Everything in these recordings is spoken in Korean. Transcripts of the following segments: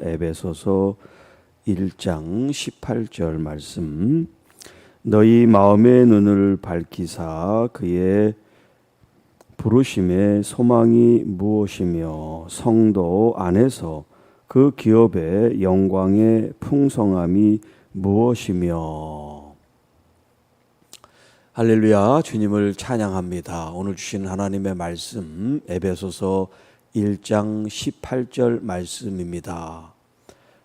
에베소서 1장 18절 말씀. 너희 마음의 눈을 밝히사 그의 부르심의 소망이 무엇이며 성도 안에서 그 기업의 영광의 풍성함이 무엇이며. 할렐루야. 주님을 찬양합니다. 오늘 주신 하나님의 말씀 에베소서 1장 18절 말씀입니다.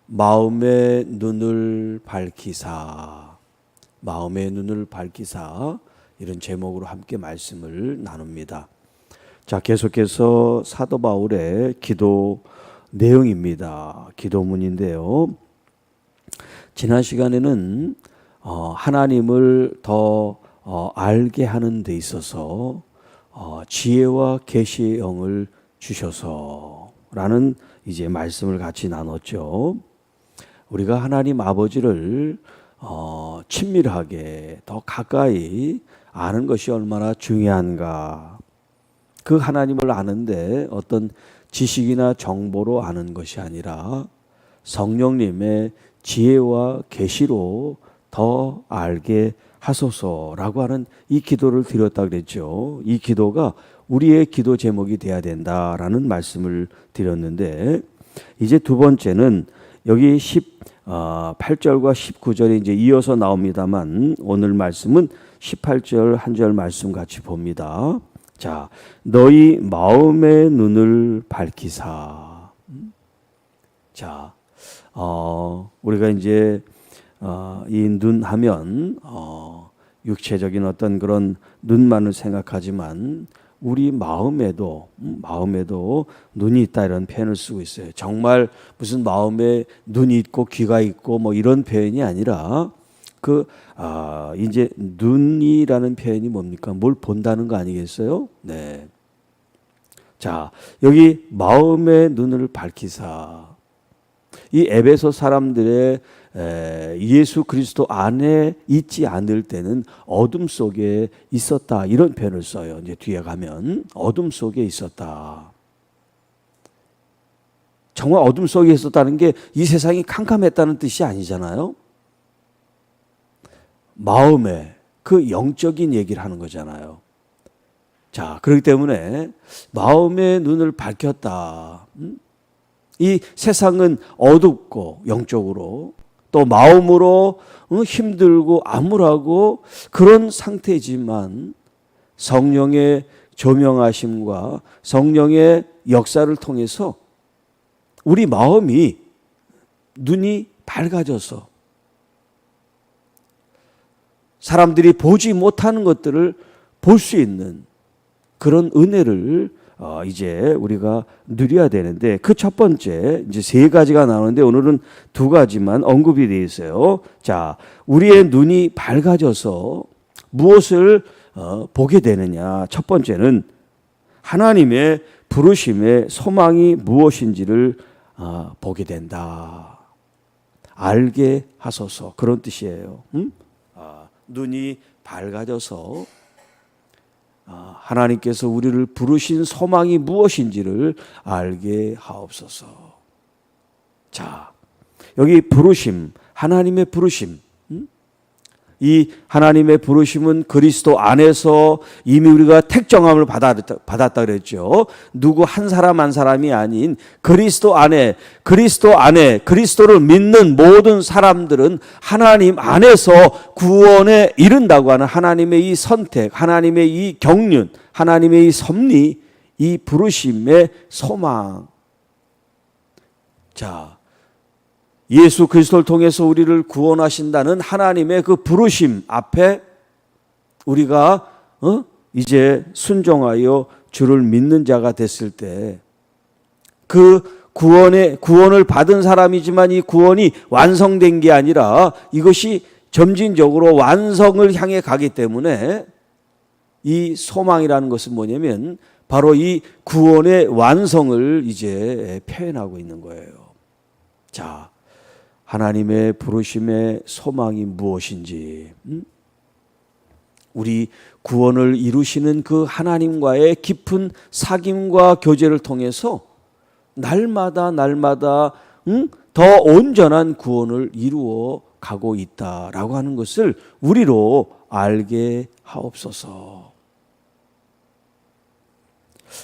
마음의 눈을 밝히사, 마음의 눈을 밝히사, 이런 제목으로 함께 말씀을 나눕니다. 자, 계속해서 사도 바울의 기도 내용입니다. 기도문인데요. 지난 시간에는 하나님을 더 알게 하는 데 있어서 지혜와 계시의 영을 주셔서라는 이제 말씀을 같이 나눴죠. 우리가 하나님 아버지를 친밀하게 더 가까이 아는 것이 얼마나 중요한가. 그 하나님을 아는데 어떤 지식이나 정보로 아는 것이 아니라 성령님의 지혜와 계시로 더 알게 하소서라고 하는 이 기도를 드렸다 그랬죠. 이 기도가 우리의 기도 제목이 돼야 된다라는 말씀을 드렸는데, 이제 두 번째는 여기 18절과 19절에 이제 이어서 나옵니다만, 오늘 말씀은 18절 한 절 말씀 같이 봅니다. 자, 너희 마음의 눈을 밝히사. 자, 우리가 이제 이 눈 하면 육체적인 어떤 그런 눈만을 생각하지만 우리 마음에도 눈이 있다, 이런 표현을 쓰고 있어요. 정말 무슨 마음에 눈이 있고 귀가 있고 뭐 이런 표현이 아니라 이제 눈이라는 표현이 뭡니까? 뭘 본다는 거 아니겠어요? 네. 자, 여기 마음의 눈을 밝히사. 이 에베소 사람들의 예수 그리스도 안에 있지 않을 때는 어둠 속에 있었다, 이런 표현을 써요. 이제 뒤에 가면 어둠 속에 있었다. 정말 어둠 속에 있었다는 게 이 세상이 캄캄했다는 뜻이 아니잖아요. 마음에 그 영적인 얘기를 하는 거잖아요. 자, 그렇기 때문에 마음의 눈을 밝혔다. 이 세상은 어둡고 영적으로 또 마음으로 힘들고 암울하고 그런 상태지만 성령의 조명하심과 성령의 역사를 통해서 우리 마음이 눈이 밝아져서 사람들이 보지 못하는 것들을 볼 수 있는 그런 은혜를 이제 우리가 누려야 되는데, 그 첫 번째 이제 세 가지가 나오는데 오늘은 두 가지만 언급이 되어 있어요. 자, 우리의 눈이 밝아져서 무엇을 보게 되느냐? 첫 번째는 하나님의 부르심의 소망이 무엇인지를 보게 된다. 알게 하소서, 그런 뜻이에요. 눈이 밝아져서 하나님께서 우리를 부르신 소망이 무엇인지를 알게 하옵소서. 자, 여기 부르심, 하나님의 부르심. 이 하나님의 부르심은 그리스도 안에서 이미 우리가 택정함을 받았다 그랬죠. 누구 한 사람 한 사람이 아닌 그리스도 안에 그리스도를 믿는 모든 사람들은 하나님 안에서 구원에 이른다고 하는 하나님의 이 선택, 하나님의 이 경륜, 하나님의 이 섭리, 이 부르심의 소망. 자, 예수 그리스도를 통해서 우리를 구원하신다는 하나님의 그 부르심 앞에 우리가 이제 순종하여 주를 믿는 자가 됐을 때, 그 구원을 받은 사람이지만 이 구원이 완성된 게 아니라 이것이 점진적으로 완성을 향해 가기 때문에 이 소망이라는 것은 뭐냐면 바로 이 구원의 완성을 이제 표현하고 있는 거예요. 자, 하나님의 부르심의 소망이 무엇인지, 우리 구원을 이루시는 그 하나님과의 깊은 사귐과 교제를 통해서 날마다 더 온전한 구원을 이루어 가고 있다라고 하는 것을 우리로 알게 하옵소서.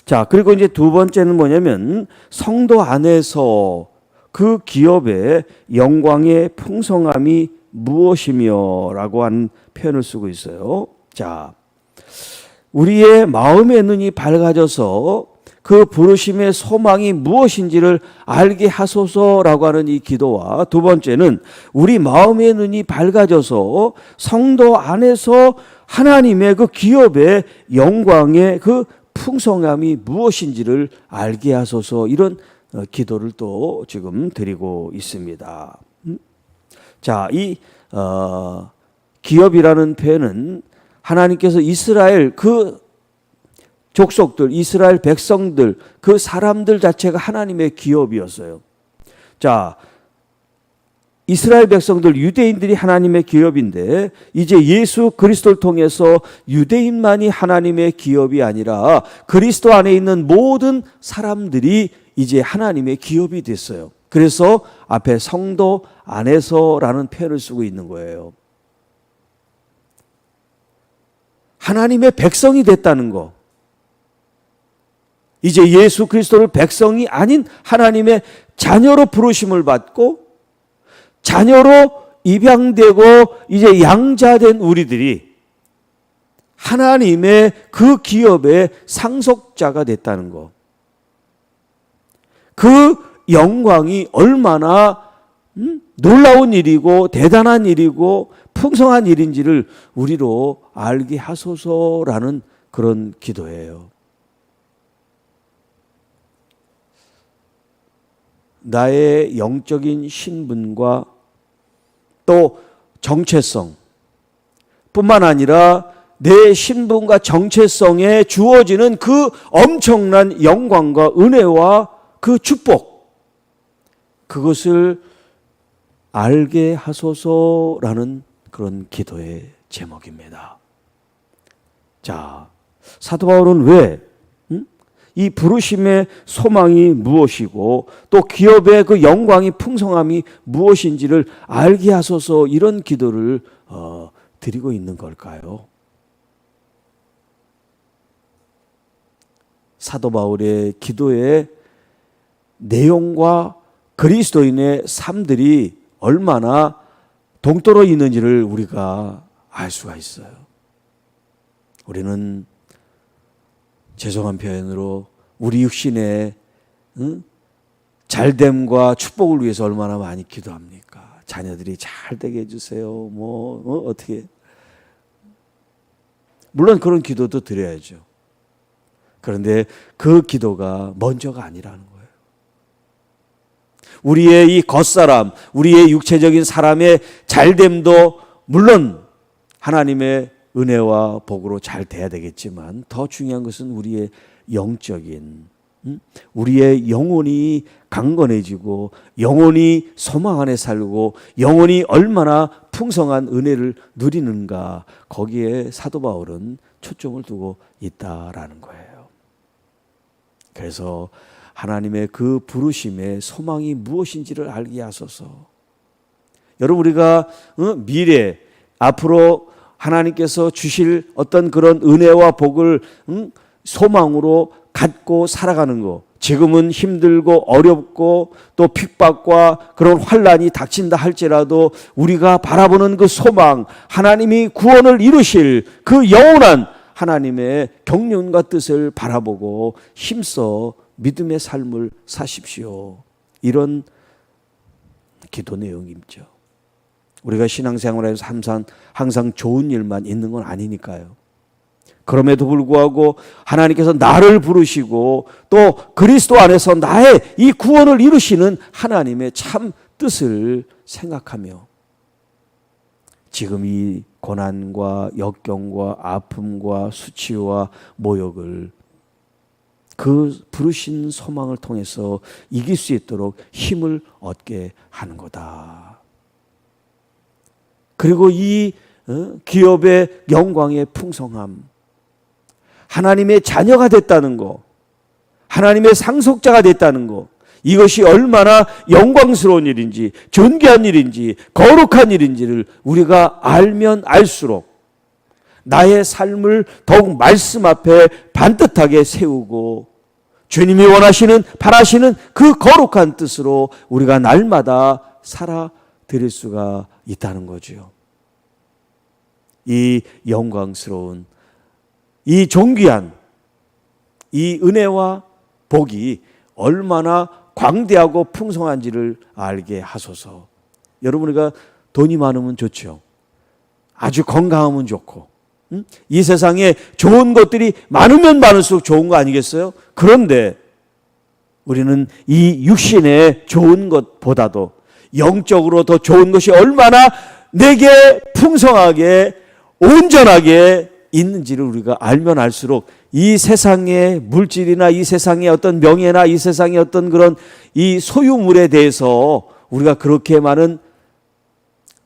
자, 그리고 이제 두 번째는 뭐냐면 성도 안에서 그 기업의 영광의 풍성함이 무엇이며 라고 하는 표현을 쓰고 있어요. 자, 우리의 마음의 눈이 밝아져서 그 부르심의 소망이 무엇인지를 알게 하소서라고 하는 이 기도와, 두 번째는 우리 마음의 눈이 밝아져서 성도 안에서 하나님의 그 기업의 영광의 그 풍성함이 무엇인지를 알게 하소서, 이런 기도를 또 지금 드리고 있습니다. 자, 이 기업이라는 표현은 하나님께서 이스라엘 그 족속들, 이스라엘 백성들, 그 사람들 자체가 하나님의 기업이었어요. 자, 이스라엘 백성들, 유대인들이 하나님의 기업인데 이제 예수 그리스도를 통해서 유대인만이 하나님의 기업이 아니라 그리스도 안에 있는 모든 사람들이 이제 하나님의 기업이 됐어요. 그래서 앞에 성도 안에서라는 표현을 쓰고 있는 거예요. 하나님의 백성이 됐다는 거. 이제 예수 그리스도를 백성이 아닌 하나님의 자녀로 부르심을 받고 자녀로 입양되고 이제 양자된 우리들이 하나님의 그 기업의 상속자가 됐다는 거. 그 영광이 얼마나 놀라운 일이고 대단한 일이고 풍성한 일인지를 우리로 알게 하소서라는 그런 기도예요. 나의 영적인 신분과 또 정체성 뿐만 아니라 내 신분과 정체성에 주어지는 그 엄청난 영광과 은혜와 그 축복, 그것을 알게 하소서라는 그런 기도의 제목입니다. 자, 사도 바울은 왜 이 부르심의 소망이 무엇이고 또 기업의 그 영광이 풍성함이 무엇인지를 알게 하소서, 이런 기도를 드리고 있는 걸까요? 사도 바울의 기도의 내용과 그리스도인의 삶들이 얼마나 동떨어 있는지를 우리가 알 수가 있어요. 우리는 죄송한 표현으로 우리 육신의 잘됨과 축복을 위해서 얼마나 많이 기도합니까? 자녀들이 잘 되게 해주세요. 어떻게. 물론 그런 기도도 드려야죠. 그런데 그 기도가 먼저가 아니라는 거예요. 우리의 이 겉사람, 우리의 육체적인 사람의 잘됨도 물론 하나님의 은혜와 복으로 잘 돼야 되겠지만 더 중요한 것은 우리의 영적인, 우리의 영혼이 강건해지고 영혼이 소망 안에 살고 영혼이 얼마나 풍성한 은혜를 누리는가, 거기에 사도 바울은 초점을 두고 있다라는 거예요. 그래서 하나님의 그 부르심의 소망이 무엇인지를 알게 하소서. 여러분, 우리가 미래 앞으로 하나님께서 주실 어떤 그런 은혜와 복을 소망으로 갖고 살아가는 거, 지금은 힘들고 어렵고 또 핍박과 그런 환난이 닥친다 할지라도 우리가 바라보는 그 소망, 하나님이 구원을 이루실 그 영원한 하나님의 경륜과 뜻을 바라보고 힘써 믿음의 삶을 사십시오. 이런 기도 내용이죠. 우리가 신앙생활에서 항상 좋은 일만 있는 건 아니니까요. 그럼에도 불구하고 하나님께서 나를 부르시고 또 그리스도 안에서 나의 이 구원을 이루시는 하나님의 참 뜻을 생각하며 지금 이 고난과 역경과 아픔과 수치와 모욕을 그 부르신 소망을 통해서 이길 수 있도록 힘을 얻게 하는 거다. 그리고 이 기업의 영광의 풍성함, 하나님의 자녀가 됐다는 거, 하나님의 상속자가 됐다는 거, 이것이 얼마나 영광스러운 일인지, 존귀한 일인지, 거룩한 일인지를 우리가 알면 알수록 나의 삶을 더욱 말씀 앞에 반듯하게 세우고 주님이 원하시는, 바라시는 그 거룩한 뜻으로 우리가 날마다 살아드릴 수가 있다는 거죠. 이 영광스러운, 이 존귀한 이 은혜와 복이 얼마나 광대하고 풍성한지를 알게 하소서. 여러분, 우리가 돈이 많으면 좋죠. 아주 건강하면 좋고, 이 세상에 좋은 것들이 많으면 많을수록 좋은 거 아니겠어요? 그런데 우리는 이 육신의 좋은 것보다도 영적으로 더 좋은 것이 얼마나 내게 풍성하게 온전하게 있는지를 우리가 알면 알수록 이 세상의 물질이나 이 세상의 어떤 명예나 이 세상의 어떤 그런 이 소유물에 대해서 우리가 그렇게 많은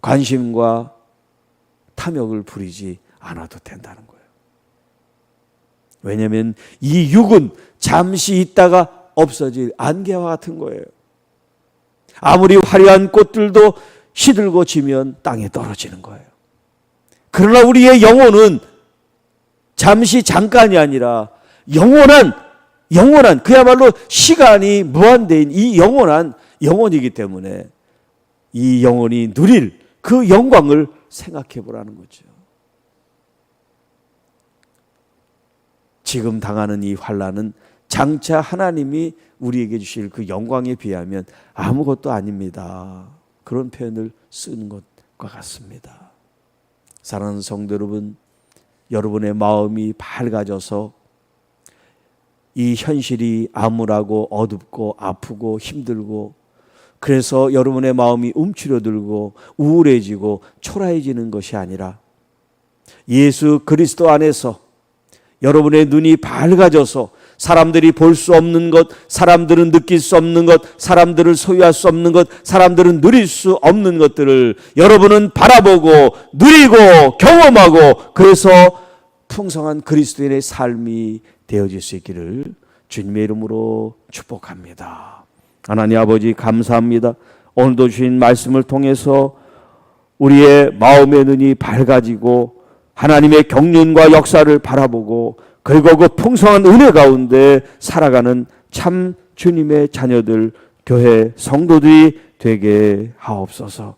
관심과 탐욕을 부리지 않아도 된다는 거예요. 왜냐하면 이 육은 잠시 있다가 없어질 안개와 같은 거예요. 아무리 화려한 꽃들도 시들고 지면 땅에 떨어지는 거예요. 그러나 우리의 영혼은 잠시 잠깐이 아니라 영원한 그야말로 시간이 무한대인 이 영원한 영혼이기 때문에 이 영혼이 누릴 그 영광을 생각해 보라는 거죠. 지금 당하는 이 환난은 장차 하나님이 우리에게 주실 그 영광에 비하면 아무것도 아닙니다. 그런 표현을 쓰는 것과 같습니다. 사랑하는 성도 여러분, 여러분의 마음이 밝아져서 이 현실이 암울하고 어둡고 아프고 힘들고 그래서 여러분의 마음이 움츠려들고 우울해지고 초라해지는 것이 아니라 예수 그리스도 안에서 여러분의 눈이 밝아져서 사람들이 볼 수 없는 것, 사람들은 느낄 수 없는 것, 사람들을 소유할 수 없는 것, 사람들은 누릴 수 없는 것들을 여러분은 바라보고 누리고 경험하고 그래서 풍성한 그리스도인의 삶이 되어질 수 있기를 주님의 이름으로 축복합니다. 하나님 아버지 감사합니다. 오늘도 주신 말씀을 통해서 우리의 마음의 눈이 밝아지고 하나님의 경륜과 역사를 바라보고 그리고 그 풍성한 은혜 가운데 살아가는 참 주님의 자녀들, 교회 성도들이 되게 하옵소서.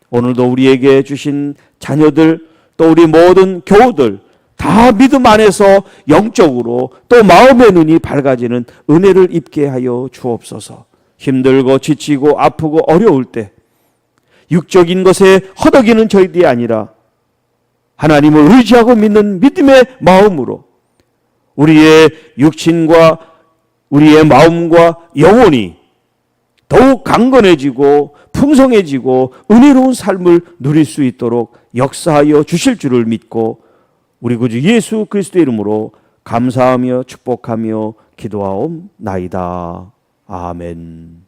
오늘도 우리에게 주신 자녀들 또 우리 모든 교우들 다 믿음 안에서 영적으로 또 마음의 눈이 밝아지는 은혜를 입게 하여 주옵소서. 힘들고 지치고 아프고 어려울 때 육적인 것에 허덕이는 저희들이 아니라 하나님을 의지하고 믿는 믿음의 마음으로 우리의 육신과 우리의 마음과 영혼이 더욱 강건해지고 풍성해지고 은혜로운 삶을 누릴 수 있도록 역사하여 주실 줄을 믿고 우리 구주 예수 그리스도의 이름으로 감사하며 축복하며 기도하옵나이다. 아멘.